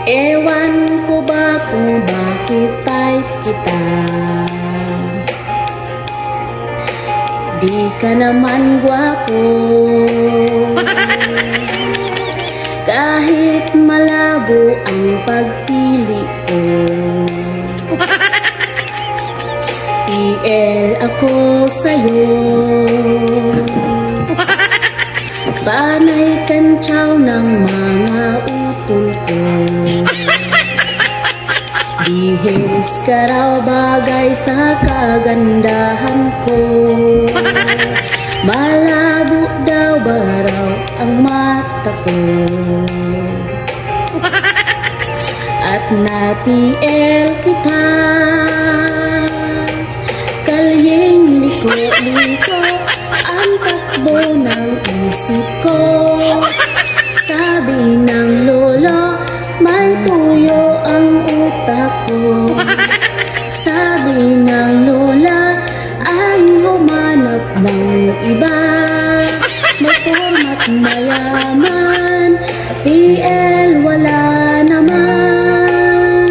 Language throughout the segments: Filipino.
Ewan ko ba kung bakit type kita. Di ka naman gwapo, kahit malabo ang pagpili ko. TL ako sa'yo, panay kantsaw ng mga utol ko. Bihis ka raw bagay sa kagandahan ko, malabo daw ba raw ang mata ko. At na-TL kita, kalyeng liko-liko ang takbo ng isip ko. Sabi ng lolo, may puyo ang utak ko. Sabi ng lola, ay humanap ng iba. May format mayaman, TL wala naman.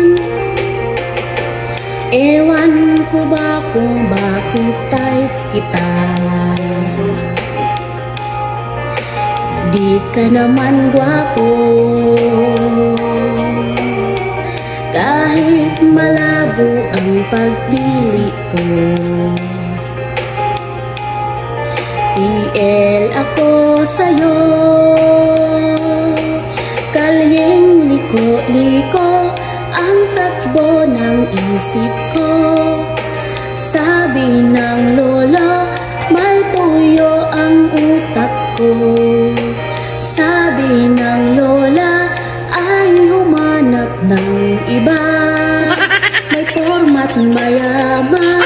Ewan ko ba kung bakit type kita. Di ka naman gwapo, kahit malabo ang pagpili ko. TL ako sa'yo, kalyeng liko-liko ang takbo ng isip ko. Sabi ng lolo, may puyo ang utak ko. Sabi ng lola, ay humanap ng iba. May format mayaman,